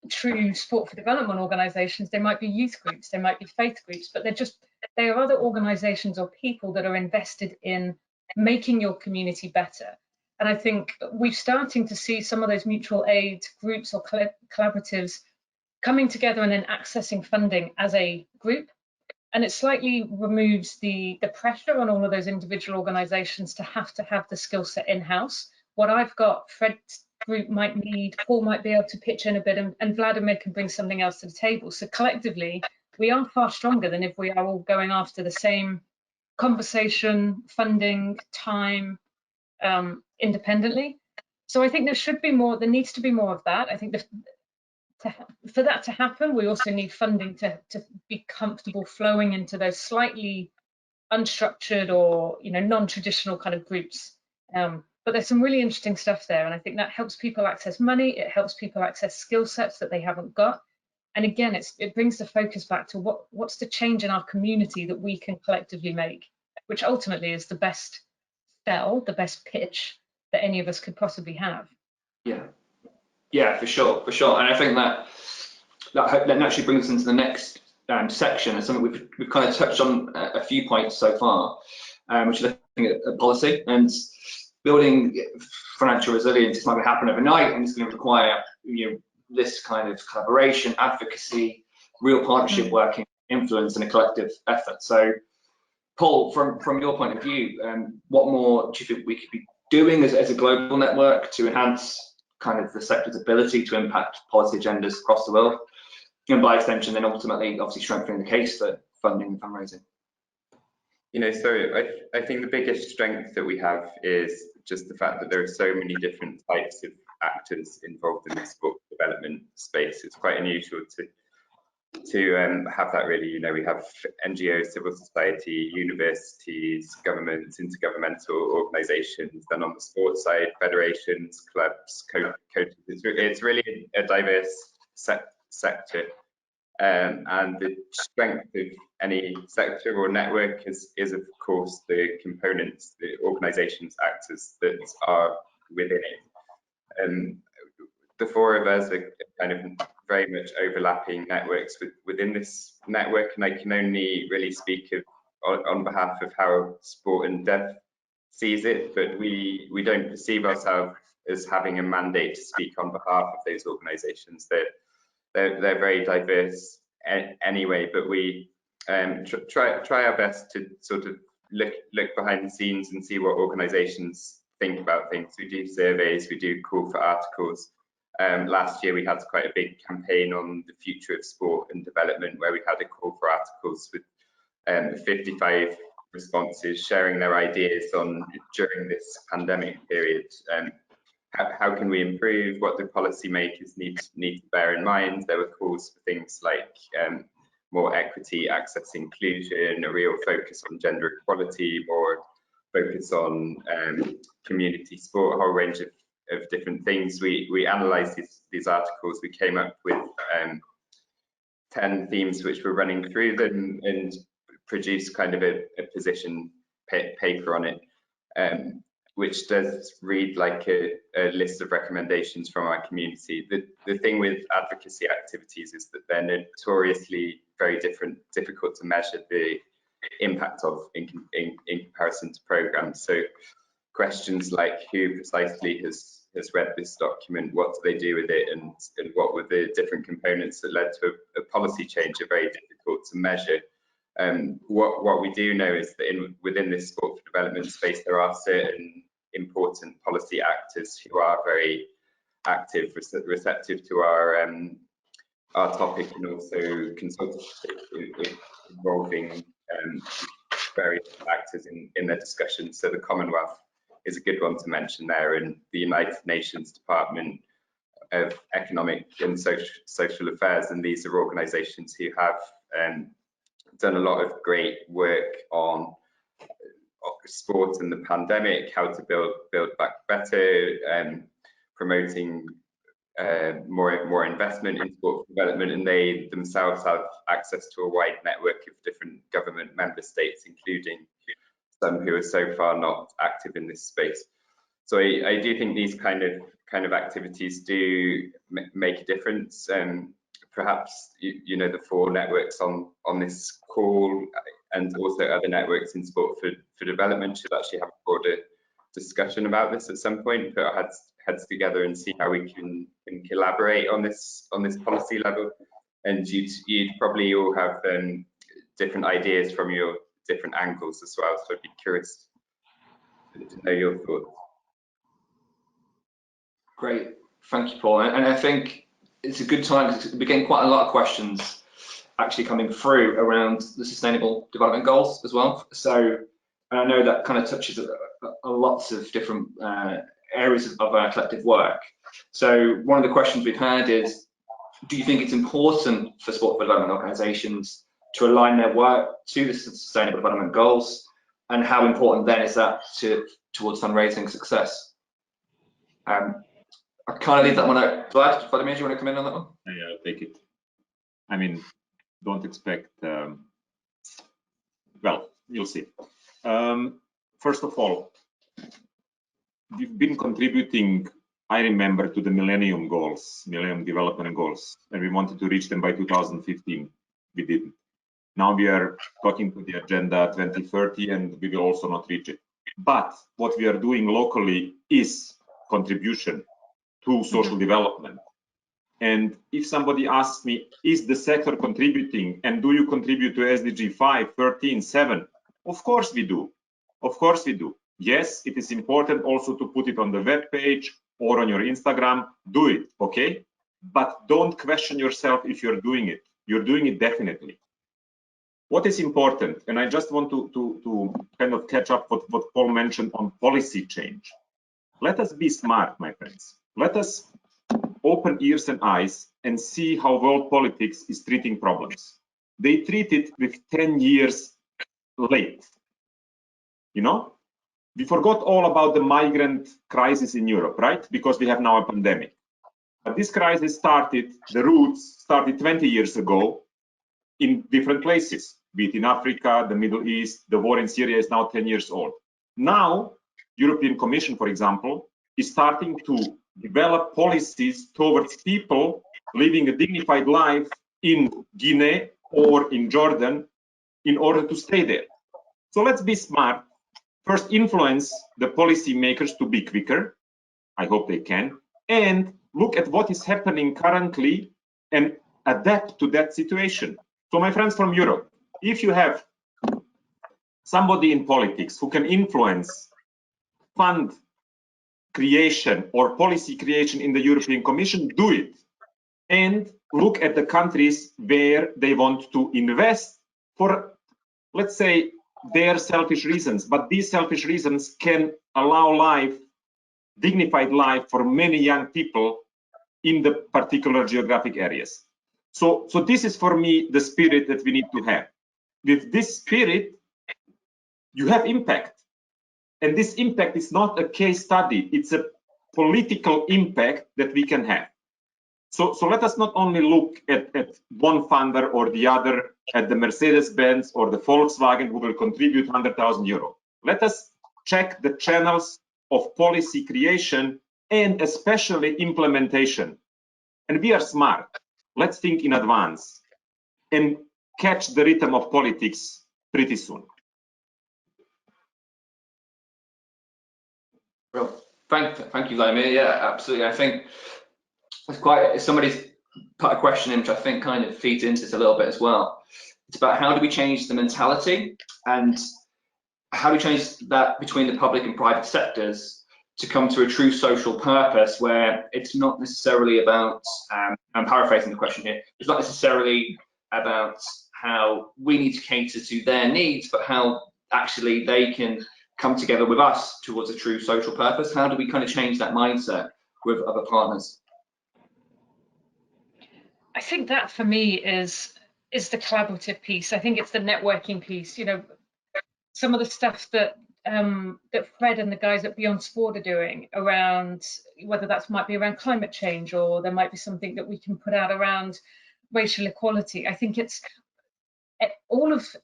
true sport for development organisations. They might be youth groups, they might be faith groups, but they are other organisations or people that are invested in making your community better. And I think we're starting to see some of those mutual aid groups or collaboratives coming together and then accessing funding as a group. And it slightly removes the pressure on all of those individual organisations to have the skill set in-house. What I've got, Fred's group might need, Paul might be able to pitch in a bit, and Vladimir can bring something else to the table. So collectively, we are far stronger than if we are all going after the same conversation, funding, time, independently. So I think there needs to be more of that. I think for that to happen, we also need funding to be comfortable flowing into those slightly unstructured or non-traditional kind of groups. But there's some really interesting stuff there, and I think that helps people access money. It helps people access skill sets that they haven't got. And again, it brings the focus back to what's the change in our community that we can collectively make, which ultimately is the best sell, the best pitch that any of us could possibly have. Yeah, for sure. And I think that naturally brings us into the next section, and something we've kind of touched on a few points so far, which is looking at policy and building financial resilience. It's not going to happen overnight, and it's going to require this kind of collaboration, advocacy, real partnership working, influence, and a collective effort. So, Paul, from your point of view, what more do you think we could be doing as a global network to enhance kind of the sector's ability to impact policy agendas across the world, and by extension, then ultimately, obviously, strengthening the case for funding and fundraising? So I think the biggest strength that we have is just the fact that there are so many different types of actors involved in the sport development space. It's quite unusual to have that, really. We have NGOs, civil society, universities, governments, intergovernmental organisations. Then on the sports side, federations, clubs, coaches. It's really a diverse sector, and the strength of any sector or network is of course the components, the organisations, actors that are within it. The four of us are kind of very much overlapping networks within this network, and I can only really speak on behalf of how Sport and Dev sees it, but we don't perceive ourselves as having a mandate to speak on behalf of those organisations. They're very diverse anyway, but we try our best to sort of look behind the scenes and see what organisations think about things. We do surveys, we do call for articles. Last year we had quite a big campaign on the future of sport and development, where we had a call for articles with 55 responses sharing their ideas on, during this pandemic period, how can we improve, what do policymakers need to bear in mind. There were calls for things like more equity, access, inclusion, a real focus on gender equality, more focus on community sport, a whole range of different things. We analysed these articles. We came up with 10 themes which we're running through them, and produced kind of a position paper on it, which does read like a list of recommendations from our community. The thing with advocacy activities is that they're notoriously very difficult to measure the impact of in comparison to programs. So questions like who precisely has read this document, what do they do with it, and what were the different components that led to a policy change are very difficult to measure. What we do know is that within this sport for development space, there are certain important policy actors who are very active, receptive to our topic, and also consultative, involving various actors in their discussions. So the Commonwealth is a good one to mention there, and the United Nations Department of Economic and Social Affairs, and these are organisations who have done a lot of great work on sport and the pandemic, how to build back better, promoting more investment in sport development, and they themselves have access to a wide network of different government member states, including some who are so far not active in this space. So I do think these kind of activities do make a difference. Perhaps you know, the 4 networks on this call, and also other networks in sport for development, should actually have a broader discussion about this at some point. Put our heads together and see how we can collaborate on this policy level. And you'd probably all have different ideas from your different angles as well. So I'd be curious to know your thoughts. Great, thank you, Paul. And I think it's a good time because we're getting quite a lot of questions actually coming through around the Sustainable Development Goals as well. So I know that kind of touches lots of different areas of our collective work. So one of the questions we've had is, do you think it's important for sport development organisations to align their work to the Sustainable Development Goals, and how important then is that towards fundraising success? I kind of leave that one out. Vladimir, do you want to come in on that one? Yeah, I'll take it. I mean, don't expect, well, you'll see. First of all, we've been contributing, I remember, to the Millennium Development Goals, and we wanted to reach them by 2015. We didn't. Now we are talking to the Agenda 2030, and we will also not reach it. But what we are doing locally is contribution to social development. And if somebody asks me, is the sector contributing, and do you contribute to SDG 5, 13, 7? Of course we do. Of course we do. Yes, it is important also to put it on the web page or on your Instagram. Do it, okay? But don't question yourself if you're doing it. You're doing it definitely. What is important, and I just want to kind of catch up what Paul mentioned on policy change. Let us be smart, my friends. Let us open ears and eyes and see how world politics is treating problems. They treat it with 10 years late. You know, we forgot all about the migrant crisis in Europe, right? Because we have now a pandemic. But this crisis started, the roots started 20 years ago in different places, be it in Africa, the Middle East. The war in Syria is now 10 years old. Now, European Commission, for example, is starting to develop policies towards people living a dignified life in Guinea or in Jordan in order to stay there. So let's be smart. First, influence the policy makers to be quicker. I hope they can. And look at what is happening currently and adapt to that situation. So my friends from Europe, if you have somebody in politics who can influence fund creation or policy creation in the European Commission, do it. And look at the countries where they want to invest for, let's say, their selfish reasons. But these selfish reasons can allow life, dignified life for many young people in the particular geographic areas. So this is for me the spirit that we need to have. With this spirit, you have impact. And this impact is not a case study, it's a political impact that we can have. So let us not only look at one funder or the other, at the Mercedes-Benz or the Volkswagen who will contribute 100,000 euro. Let us check the channels of policy creation and especially implementation. And we are smart. Let's think in advance and catch the rhythm of politics pretty soon. Well, thank you, Vladimir. Yeah, absolutely. I think it's quite, somebody's put a question in which I think kind of feeds into this a little bit as well. It's about how do we change the mentality and how do we change that between the public and private sectors to come to a true social purpose where it's not necessarily about, I'm paraphrasing the question here, it's not necessarily about how we need to cater to their needs, but how actually they can come together with us towards a true social purpose? How do we kind of change that mindset with other partners? I think that for me is the collaborative piece. I think it's the networking piece. You know, some of the stuff that that Fred and the guys at Beyond Sport are doing around, whether that might be around climate change, or there might be something that we can put out around racial equality. I think it's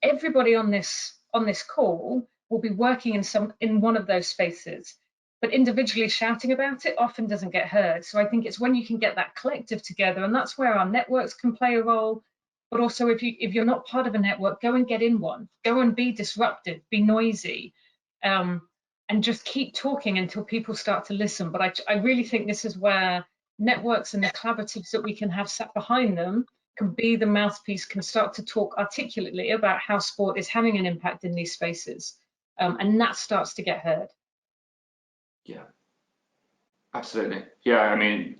everybody on this call will be working in one of those spaces, but individually shouting about it often doesn't get heard. So I think it's when you can get that collective together, and that's where our networks can play a role. But also, if you're not part of a network, go and get in one. Go and be disruptive, be noisy, and just keep talking until people start to listen. But I really think this is where networks and the collaboratives that we can have sat behind them can be the mouthpiece, can start to talk articulately about how sport is having an impact in these spaces, and that starts to get heard. Yeah, absolutely. Yeah, I mean,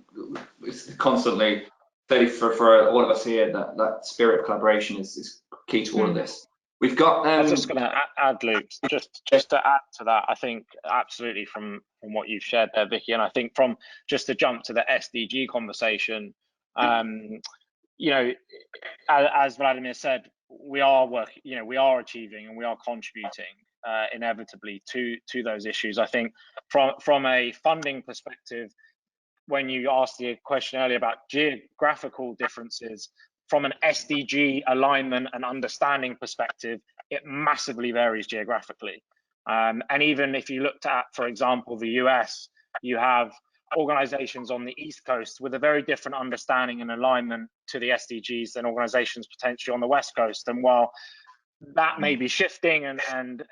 it's constantly, for all of us here, that spirit of collaboration is key to all of this. We've got. I was just going to add, Luke, just to add to that. I think absolutely from what you've shared there, Vicky, and I think from just to jump to the SDG conversation, you know, as Vladimir said, we are working, you know, we are achieving and we are contributing inevitably to those issues. I think from a funding perspective, when you asked the question earlier about geographical differences, from an SDG alignment and understanding perspective, it massively varies geographically. And even if you looked at, for example, the US, you have organizations on the East Coast with a very different understanding and alignment to the SDGs than organizations potentially on the West Coast. And while that may be shifting and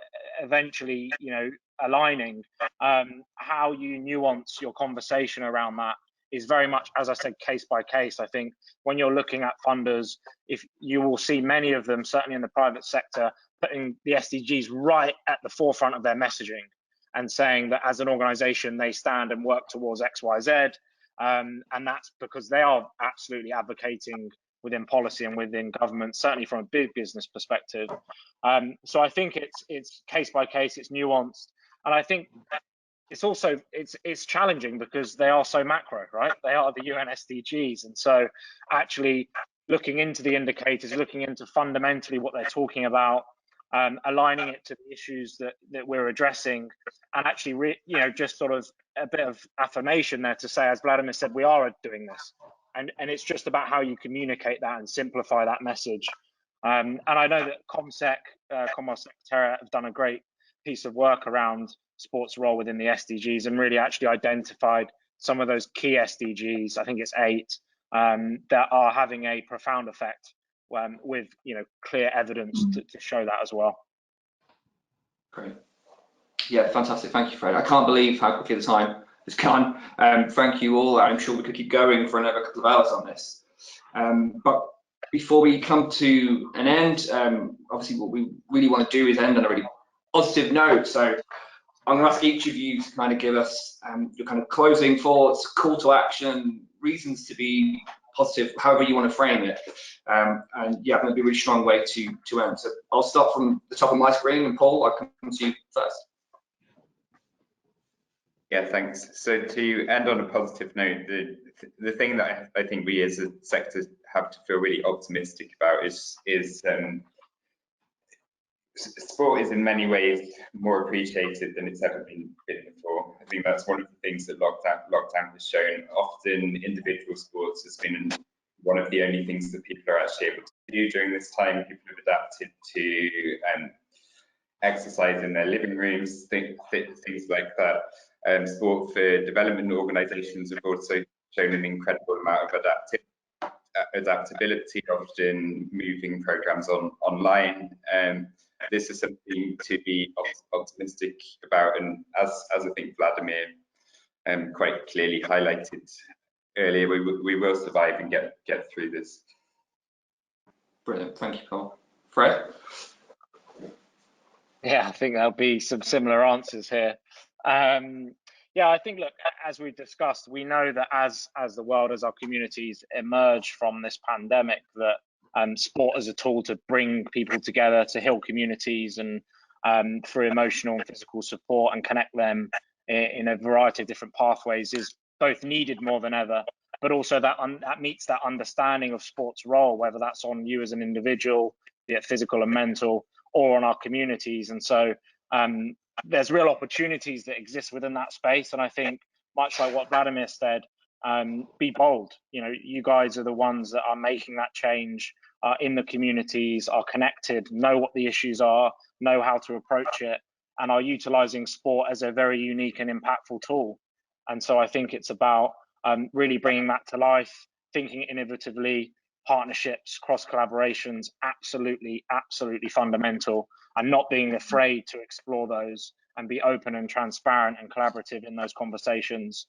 eventually, you know, aligning, how you nuance your conversation around that is very much, as I said, case by case. I think when you're looking at funders, if you will see many of them, certainly in the private sector, putting the SDGs right at the forefront of their messaging and saying that as an organization, they stand and work towards X, Y, Z. And that's because they are absolutely advocating within policy and within government, certainly from a big business perspective. So I think it's case by case, it's nuanced. And I think it's also, it's challenging because they are so macro, right? They are the UN SDGs. And so actually looking into the indicators, looking into fundamentally what they're talking about, aligning it to the issues that we're addressing, and actually, you know, just sort of a bit of affirmation there to say, as Vladimir said, we are doing this. And it's just about how you communicate that and simplify that message. And I know that ComSec, Commonwealth Secretariat, have done a great piece of work around sports role within the SDGs and really actually identified some of those key SDGs, I think it's 8, that are having a profound effect with, you know, clear evidence to show that as well. Great. Yeah, fantastic. Thank you, Fred. I can't believe how quickly the time has gone. Thank you all. I'm sure we could keep going for another couple of hours on this. But before we come to an end, obviously what we really want to do is end on a really positive note. So I'm going to ask each of you to kind of give us your kind of closing thoughts, call to action, reasons to be positive, however you want to frame it. And yeah, going to be a really strong way to end. So I'll start from the top of my screen, and Paul, I'll come to you first. Yeah, thanks. So to end on a positive note, the thing that I think we as a sector have to feel really optimistic about is sport is in many ways more appreciated than it's ever been before. I think that's one of the things that lockdown has shown. Often individual sports has been one of the only things that people are actually able to do during this time. People have adapted to exercise in their living rooms, things like that. Sport for development organisations have also shown an incredible amount of adaptability, often moving programmes online. This is something to be optimistic about, and as I think Vladimir quite clearly highlighted earlier, we will survive and get through this. Brilliant, thank you, Paul. Fred? Yeah, I think there'll be some similar answers here. Yeah, I think, look, as we've discussed, we know that as the world, as our communities emerge from this pandemic, that sport as a tool to bring people together, to heal communities, and through emotional and physical support and connect them in a variety of different pathways is both needed more than ever, but also that meets that understanding of sport's role, whether that's on you as an individual, be it physical and mental, or on our communities. And so there's real opportunities that exist within that space. And I think, much like what Vladimir said, be bold. You know, you guys are the ones that are making that change in the communities, are connected, know what the issues are, know how to approach it, and are utilizing sport as a very unique and impactful tool. And so I think it's about really bringing that to life, thinking innovatively, partnerships, cross collaborations, absolutely fundamental, and not being afraid to explore those and be open and transparent and collaborative in those conversations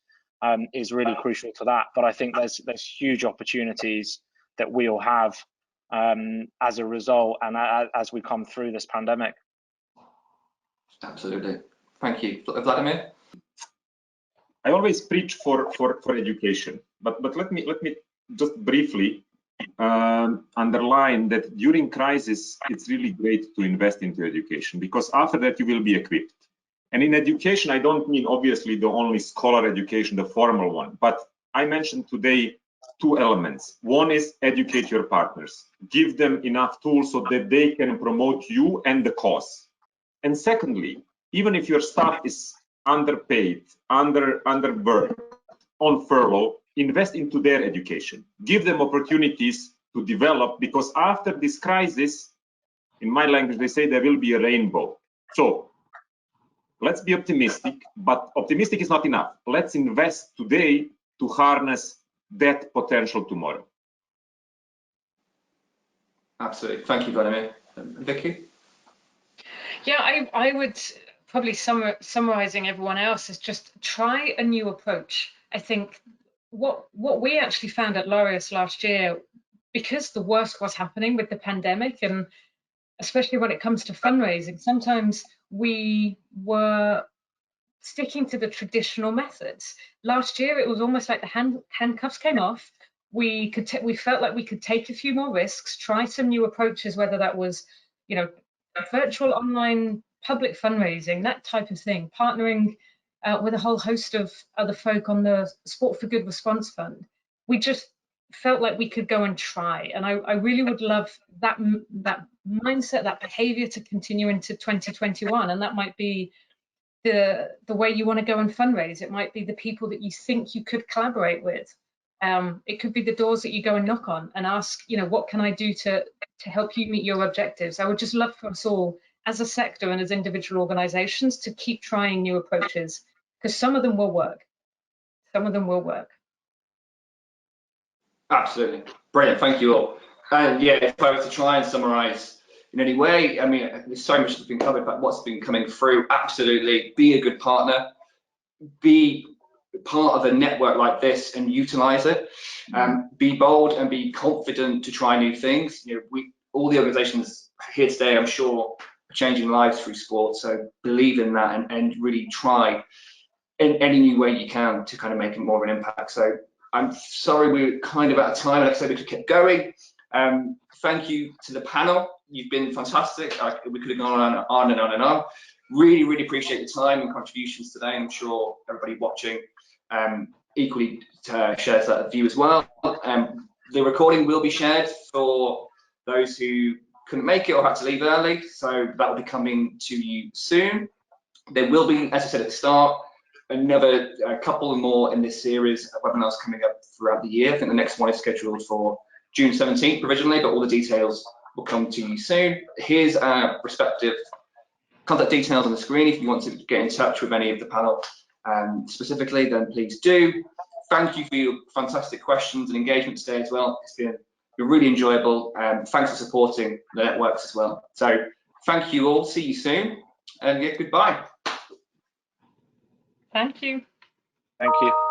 is really crucial to that. But I think there's huge opportunities that we'll have as a result and as we come through this pandemic. Absolutely. Thank you. Vladimir? I always preach for education, but let me just briefly underline that during crisis, it's really great to invest into education, because after that you will be equipped. And in education, I don't mean obviously the only scholar education, the formal one, but I mentioned today two elements. One is educate your partners, give them enough tools so that they can promote you and the cause. And secondly, even if your staff is underpaid, underworked, on furlough, invest into their education, give them opportunities to develop, because after this crisis, in my language, they say there will be a rainbow. So let's be optimistic, but optimistic is not enough. Let's invest today to harness that potential tomorrow. Absolutely. Thank you, Vladimir. Vicky? Yeah, I would probably summarizing everyone else is just try a new approach. I think what we actually found at Laureus last year, because the worst was happening with the pandemic, and especially when it comes to fundraising, sometimes we were sticking to the traditional methods. Last year, it was almost like the handcuffs came off. We felt like we could take a few more risks, try some new approaches, whether that was, you know, virtual, online, public fundraising, that type of thing, partnering with a whole host of other folk on the Sport for Good Response Fund. We just felt like we could go and try, and I really would love that mindset, that behavior to continue into 2021. And that might be the way you want to go and fundraise. It might be the people that you think you could collaborate with. It could be the doors that you go and knock on and ask, you know, what can I do to help you meet your objectives? I would just love for us all as a sector and as individual organizations to keep trying new approaches, because some of them will work. Some of them will work. Absolutely. Brilliant. Thank you all. And yeah, if I was to try and summarize in any way, I mean, there's so much that's been covered, but what's been coming through, absolutely, be a good partner, be part of a network like this and utilize it. Be bold and be confident to try new things. You know, all the organizations here today, I'm sure, are changing lives through sport. So believe in that and really try in any new way you can to kind of make more of an impact. So I'm sorry we're kind of out of time. Like I said, we could keep going. Thank you to the panel. You've been fantastic. We could have gone on and on and on. Really, really appreciate your time and contributions today. I'm sure everybody watching equally shares that view as well. The recording will be shared for those who couldn't make it or had to leave early, so that will be coming to you soon. There will be, as I said at the start, another couple more in this series of webinars coming up throughout the year. I think the next one is scheduled for June 17th provisionally, but all the details will come to you soon. Here's our respective contact details on the screen. If you want to get in touch with any of the panel specifically, then please do. Thank you for your fantastic questions and engagement today as well. It's been really enjoyable. Thanks for supporting the networks as well. So thank you all. See you soon, and yeah, goodbye. Thank you. Thank you.